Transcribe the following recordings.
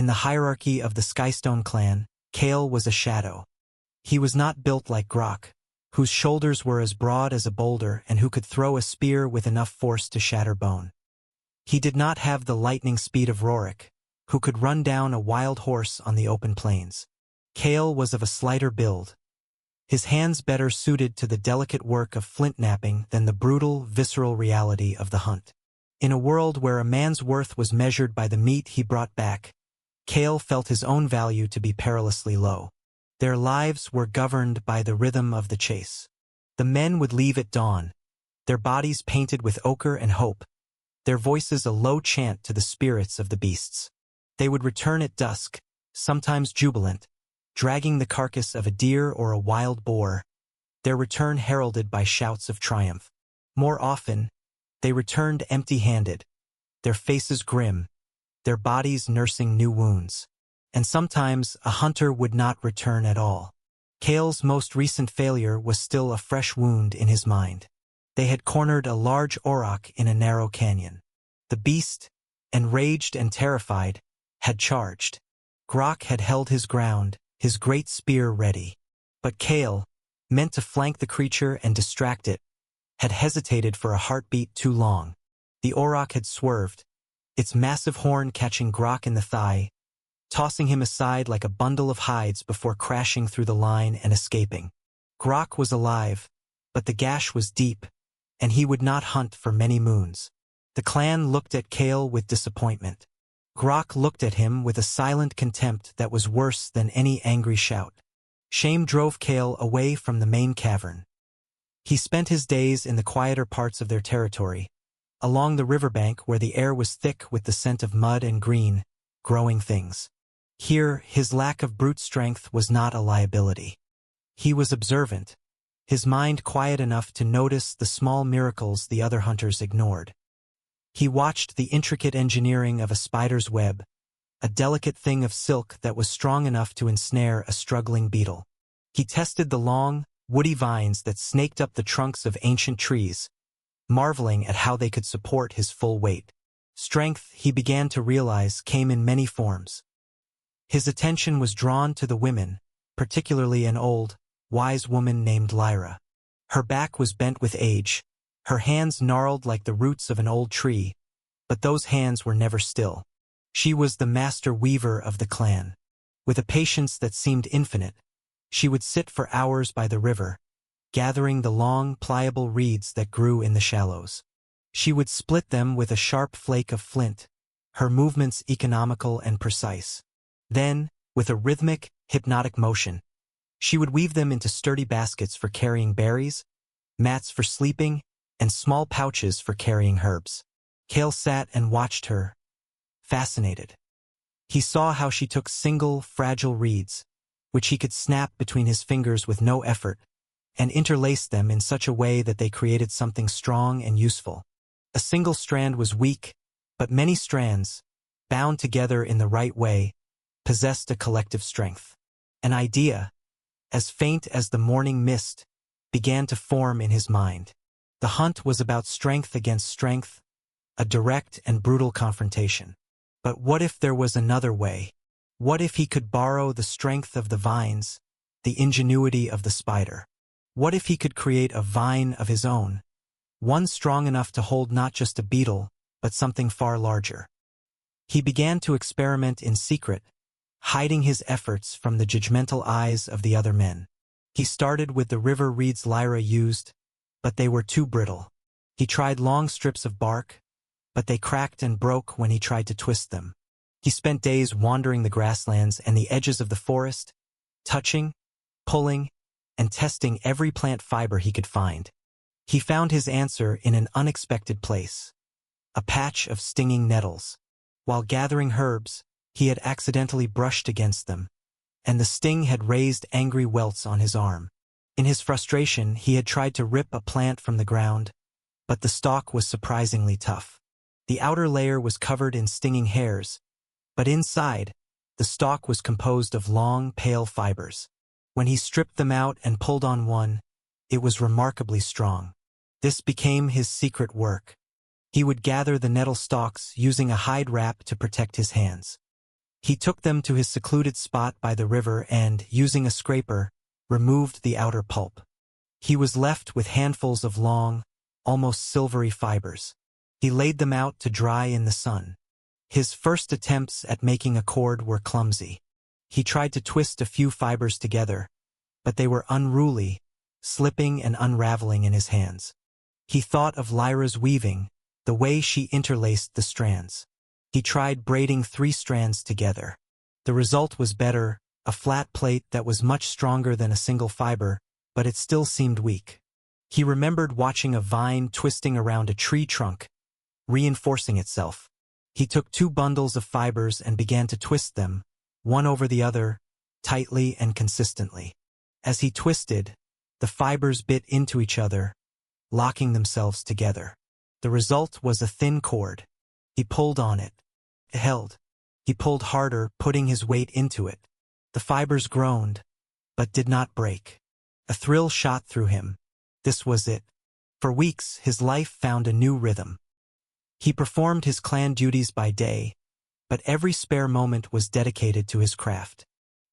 In the hierarchy of the Skystone clan, Kale was a shadow. He was not built like Grok, whose shoulders were as broad as a boulder and who could throw a spear with enough force to shatter bone. He did not have the lightning speed of Rorik, who could run down a wild horse on the open plains. Kale was of a slighter build, his hands better suited to the delicate work of flint knapping than the brutal, visceral reality of the hunt. In a world where a man's worth was measured by the meat he brought back, Kale felt his own value to be perilously low. Their lives were governed by the rhythm of the chase. The men would leave at dawn, their bodies painted with ochre and hope, their voices a low chant to the spirits of the beasts. They would return at dusk, sometimes jubilant, dragging the carcass of a deer or a wild boar, their return heralded by shouts of triumph. More often, they returned empty-handed, their faces grim, their bodies nursing new wounds. And sometimes a hunter would not return at all. Kale's most recent failure was still a fresh wound in his mind. They had cornered a large auroch in a narrow canyon. The beast, enraged and terrified, had charged. Grok had held his ground, his great spear ready. But Kale, meant to flank the creature and distract it, had hesitated for a heartbeat too long. The auroch had swerved, its massive horn catching Grok in the thigh, tossing him aside like a bundle of hides before crashing through the line and escaping. Grok was alive, but the gash was deep, and he would not hunt for many moons. The clan looked at Kale with disappointment. Grok looked at him with a silent contempt that was worse than any angry shout. Shame drove Kale away from the main cavern. He spent his days in the quieter parts of their territory, along the riverbank where the air was thick with the scent of mud and green, growing things. Here, his lack of brute strength was not a liability. He was observant, his mind quiet enough to notice the small miracles the other hunters ignored. He watched the intricate engineering of a spider's web, a delicate thing of silk that was strong enough to ensnare a struggling beetle. He tested the long, woody vines that snaked up the trunks of ancient trees, marveling at how they could support his full weight. Strength, he began to realize, came in many forms. His attention was drawn to the women, particularly an old, wise woman named Lyra. Her back was bent with age, her hands gnarled like the roots of an old tree, but those hands were never still. She was the master weaver of the clan. With a patience that seemed infinite, she would sit for hours by the river, gathering the long, pliable reeds that grew in the shallows. She would split them with a sharp flake of flint, her movements economical and precise. Then, with a rhythmic, hypnotic motion, she would weave them into sturdy baskets for carrying berries, mats for sleeping, and small pouches for carrying herbs. Kale sat and watched her, fascinated. He saw how she took single, fragile reeds, which he could snap between his fingers with no effort, and interlaced them in such a way that they created something strong and useful. A single strand was weak, but many strands, bound together in the right way, possessed a collective strength. An idea, as faint as the morning mist, began to form in his mind. The hunt was about strength against strength, a direct and brutal confrontation. But what if there was another way? What if he could borrow the strength of the vines, the ingenuity of the spider? What if he could create a vine of his own, one strong enough to hold not just a beetle, but something far larger? He began to experiment in secret, hiding his efforts from the judgmental eyes of the other men. He started with the river reeds Lyra used, but they were too brittle. He tried long strips of bark, but they cracked and broke when he tried to twist them. He spent days wandering the grasslands and the edges of the forest, touching, pulling, and testing every plant fiber he could find. He found his answer in an unexpected place, a patch of stinging nettles. While gathering herbs, he had accidentally brushed against them, and the sting had raised angry welts on his arm. In his frustration, he had tried to rip a plant from the ground, but the stalk was surprisingly tough. The outer layer was covered in stinging hairs, but inside, the stalk was composed of long, pale fibers. When he stripped them out and pulled on one, it was remarkably strong. This became his secret work. He would gather the nettle stalks using a hide wrap to protect his hands. He took them to his secluded spot by the river and, using a scraper, removed the outer pulp. He was left with handfuls of long, almost silvery fibers. He laid them out to dry in the sun. His first attempts at making a cord were clumsy. He tried to twist a few fibers together, but they were unruly, slipping and unraveling in his hands. He thought of Lyra's weaving, the way she interlaced the strands. He tried braiding 3 strands together. The result was better, a flat plate that was much stronger than a single fiber, but it still seemed weak. He remembered watching a vine twisting around a tree trunk, reinforcing itself. He took 2 bundles of fibers and began to twist them, one over the other, tightly and consistently. As he twisted, the fibers bit into each other, locking themselves together. The result was a thin cord. He pulled on it. It held. He pulled harder, putting his weight into it. The fibers groaned, but did not break. A thrill shot through him. This was it. For weeks, his life found a new rhythm. He performed his clan duties by day, but every spare moment was dedicated to his craft.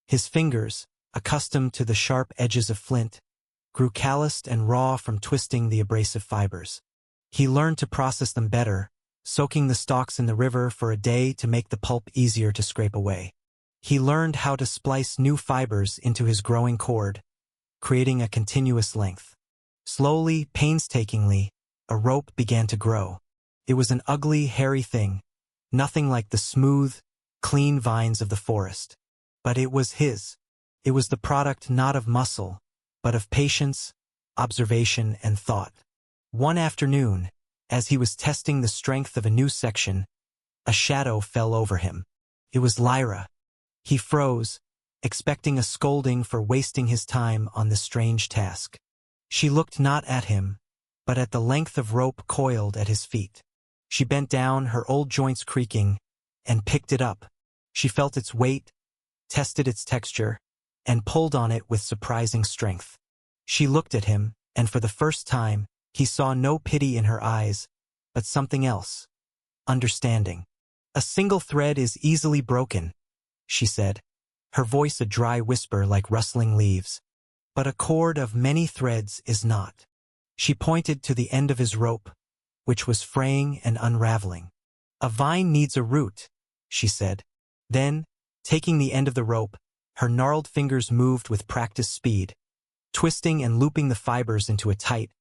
His fingers, accustomed to the sharp edges of flint, grew calloused and raw from twisting the abrasive fibers. He learned to process them better, soaking the stalks in the river for a day to make the pulp easier to scrape away. He learned how to splice new fibers into his growing cord, creating a continuous length. Slowly, painstakingly, a rope began to grow. It was an ugly, hairy thing, nothing like the smooth, clean vines of the forest. But it was his. It was the product not of muscle, but of patience, observation, and thought. One afternoon, as he was testing the strength of a new section, a shadow fell over him. It was Lyra. He froze, expecting a scolding for wasting his time on this strange task. She looked not at him, but at the length of rope coiled at his feet. She bent down, her old joints creaking, and picked it up. She felt its weight, tested its texture, and pulled on it with surprising strength. She looked at him, and for the first time, he saw no pity in her eyes, but something else. Understanding. "A single thread is easily broken," she said, her voice a dry whisper like rustling leaves. "But a cord of many threads is not." She pointed to the end of his rope, which was fraying and unraveling. "A vine needs a root," she said. Then, taking the end of the rope, her gnarled fingers moved with practiced speed, twisting and looping the fibers into a tight,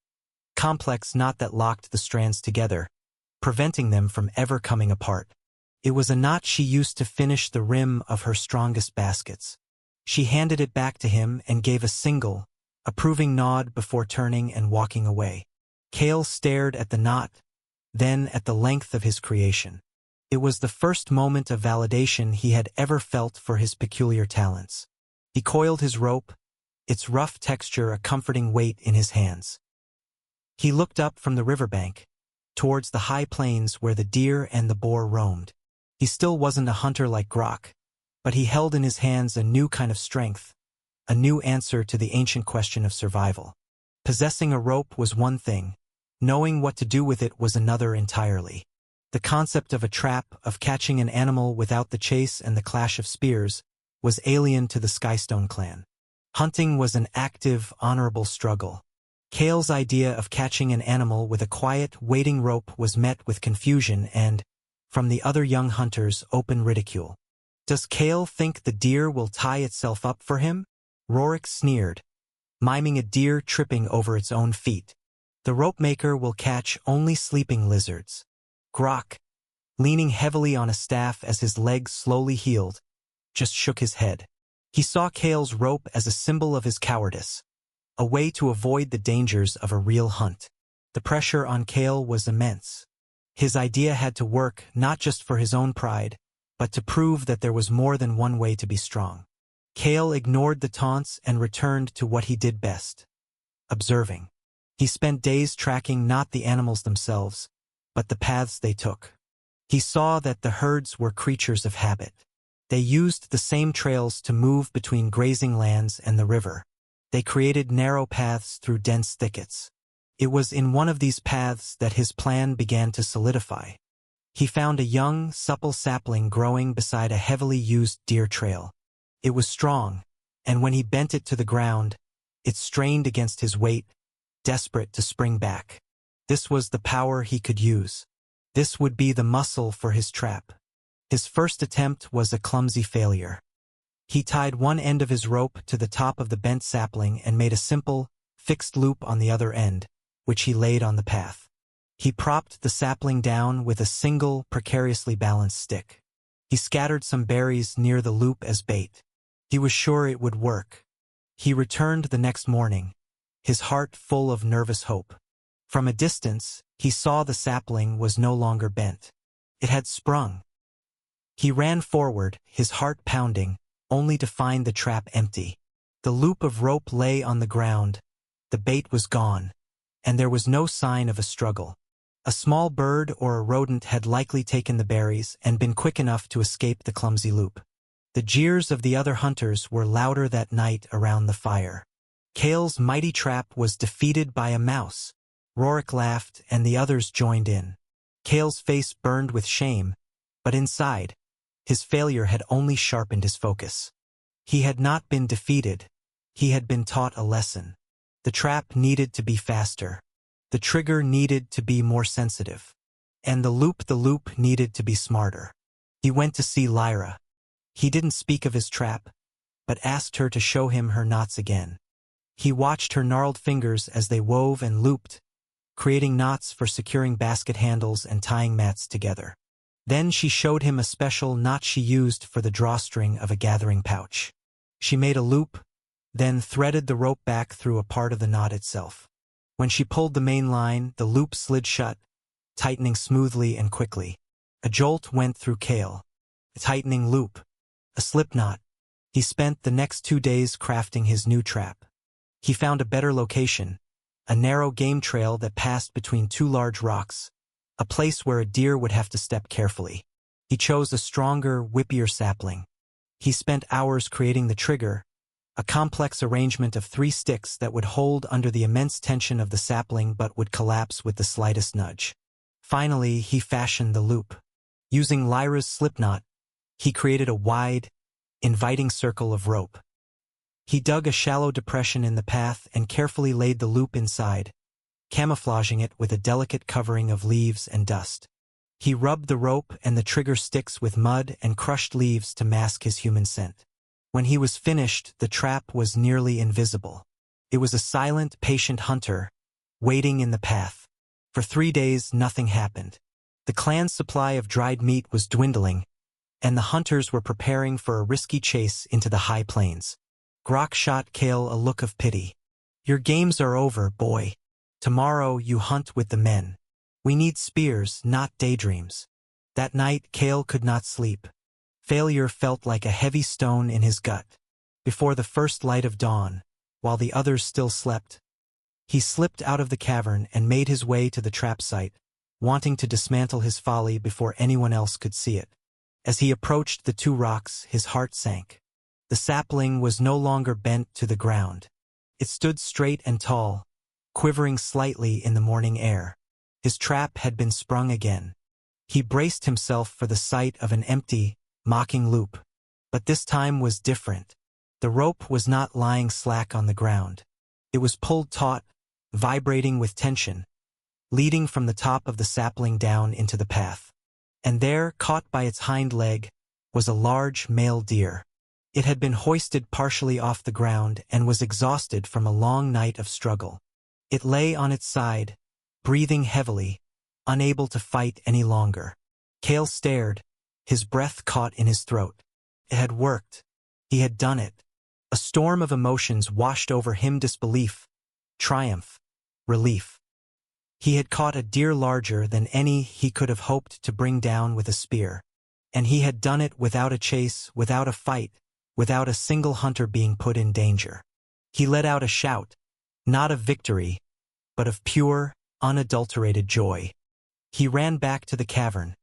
complex knot that locked the strands together, preventing them from ever coming apart. It was a knot she used to finish the rim of her strongest baskets. She handed it back to him and gave a single, approving nod before turning and walking away. Cale stared at the knot, then at the length of his creation. It was the first moment of validation he had ever felt for his peculiar talents. He coiled his rope, its rough texture a comforting weight in his hands. He looked up from the riverbank, towards the high plains where the deer and the boar roamed. He still wasn't a hunter like Grok, but he held in his hands a new kind of strength, a new answer to the ancient question of survival. Possessing a rope was one thing, knowing what to do with it was another entirely. The concept of a trap, of catching an animal without the chase and the clash of spears, was alien to the Skystone clan. Hunting was an active, honorable struggle. Cale's idea of catching an animal with a quiet, waiting rope was met with confusion and, from the other young hunters, open ridicule. "Does Cale think the deer will tie itself up for him?" Rorik sneered, miming a deer tripping over its own feet. "The rope maker will catch only sleeping lizards." Grok, leaning heavily on a staff as his legs slowly healed, just shook his head. He saw Cale's rope as a symbol of his cowardice, a way to avoid the dangers of a real hunt. The pressure on Cale was immense. His idea had to work not just for his own pride, but to prove that there was more than one way to be strong. Cale ignored the taunts and returned to what he did best: observing. He spent days tracking not the animals themselves, but the paths they took. He saw that the herds were creatures of habit. They used the same trails to move between grazing lands and the river. They created narrow paths through dense thickets. It was in one of these paths that his plan began to solidify. He found a young, supple sapling growing beside a heavily used deer trail. It was strong, and when he bent it to the ground, it strained against his weight, desperate to spring back. This was the power he could use. This would be the muscle for his trap. His first attempt was a clumsy failure. He tied one end of his rope to the top of the bent sapling and made a simple, fixed loop on the other end, which he laid on the path. He propped the sapling down with a single, precariously balanced stick. He scattered some berries near the loop as bait. He was sure it would work. He returned the next morning, his heart full of nervous hope. From a distance, he saw the sapling was no longer bent. It had sprung. He ran forward, his heart pounding, only to find the trap empty. The loop of rope lay on the ground, the bait was gone, and there was no sign of a struggle. A small bird or a rodent had likely taken the berries and been quick enough to escape the clumsy loop. The jeers of the other hunters were louder that night around the fire. Kale's mighty trap was defeated by a mouse. Rorik laughed, and the others joined in. Kale's face burned with shame, but inside, his failure had only sharpened his focus. He had not been defeated. He had been taught a lesson. The trap needed to be faster. The trigger needed to be more sensitive. And the loop needed to be smarter. He went to see Lyra. He didn't speak of his trap, but asked her to show him her knots again. He watched her gnarled fingers as they wove and looped, creating knots for securing basket handles and tying mats together. Then she showed him a special knot she used for the drawstring of a gathering pouch. She made a loop, then threaded the rope back through a part of the knot itself. When she pulled the main line, the loop slid shut, tightening smoothly and quickly. A jolt went through Kale. A tightening loop. A slip knot. He spent the next 2 days crafting his new trap. He found a better location, a narrow game trail that passed between 2 large rocks, a place where a deer would have to step carefully. He chose a stronger, whippier sapling. He spent hours creating the trigger, a complex arrangement of 3 sticks that would hold under the immense tension of the sapling but would collapse with the slightest nudge. Finally, he fashioned the loop. Using Lyra's slipknot, he created a wide, inviting circle of rope. He dug a shallow depression in the path and carefully laid the loop inside, camouflaging it with a delicate covering of leaves and dust. He rubbed the rope and the trigger sticks with mud and crushed leaves to mask his human scent. When he was finished, the trap was nearly invisible. It was a silent, patient hunter, waiting in the path. For 3 days, nothing happened. The clan's supply of dried meat was dwindling, and the hunters were preparing for a risky chase into the high plains. Grok shot Kale a look of pity. "Your games are over, boy. Tomorrow you hunt with the men. We need spears, not daydreams." That night, Kale could not sleep. Failure felt like a heavy stone in his gut. Before the first light of dawn, while the others still slept, he slipped out of the cavern and made his way to the trap site, wanting to dismantle his folly before anyone else could see it. As he approached the 2 rocks, his heart sank. The sapling was no longer bent to the ground. It stood straight and tall, quivering slightly in the morning air. His trap had been sprung again. He braced himself for the sight of an empty, mocking loop. But this time was different. The rope was not lying slack on the ground. It was pulled taut, vibrating with tension, leading from the top of the sapling down into the path. And there, caught by its hind leg, was a large male deer. It had been hoisted partially off the ground and was exhausted from a long night of struggle. It lay on its side, breathing heavily, unable to fight any longer. Kale stared, his breath caught in his throat. It had worked. He had done it. A storm of emotions washed over him: disbelief, triumph, relief. He had caught a deer larger than any he could have hoped to bring down with a spear. And he had done it without a chase, without a fight, without a single hunter being put in danger. He let out a shout, not of victory, but of pure, unadulterated joy. He ran back to the cavern,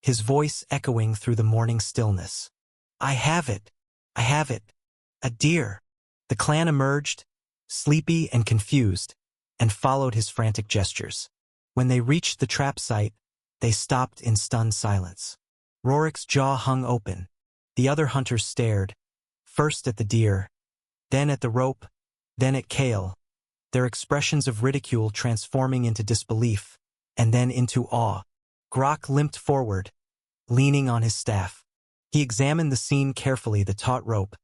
his voice echoing through the morning stillness. "I have it! I have it! A deer!" The clan emerged, sleepy and confused, and followed his frantic gestures. When they reached the trap site, They stopped in stunned silence. Rorik's jaw hung open. The other hunters stared, first at the deer, then at the rope, then at Kale, their expressions of ridicule transforming into disbelief, and then into awe. Grok limped forward, leaning on his staff. He examined the scene carefully, the taut rope,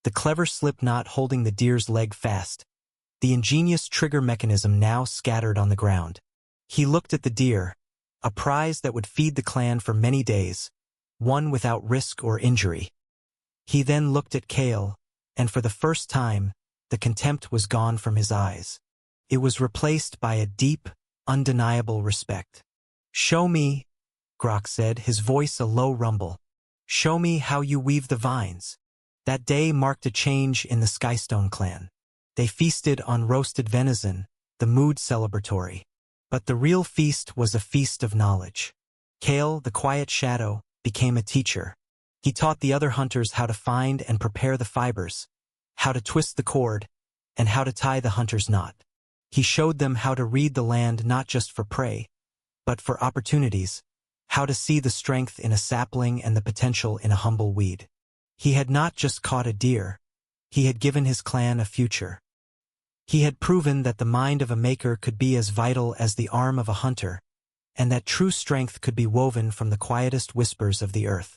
the clever slip knot holding the deer's leg fast, the ingenious trigger mechanism now scattered on the ground. He looked at the deer, a prize that would feed the clan for many days, one without risk or injury. He then looked at Kale, and for the first time, the contempt was gone from his eyes. It was replaced by a deep, undeniable respect. "Show me," Grok said, his voice a low rumble. "Show me how you weave the vines." That day marked a change in the Skystone clan. They feasted on roasted venison, the mood celebratory. But the real feast was a feast of knowledge. Kale, the quiet shadow, became a teacher. He taught the other hunters how to find and prepare the fibers, how to twist the cord, and how to tie the hunter's knot. He showed them how to read the land not just for prey, but for opportunities, how to see the strength in a sapling and the potential in a humble weed. He had not just caught a deer, he had given his clan a future. He had proven that the mind of a maker could be as vital as the arm of a hunter, and that true strength could be woven from the quietest whispers of the earth.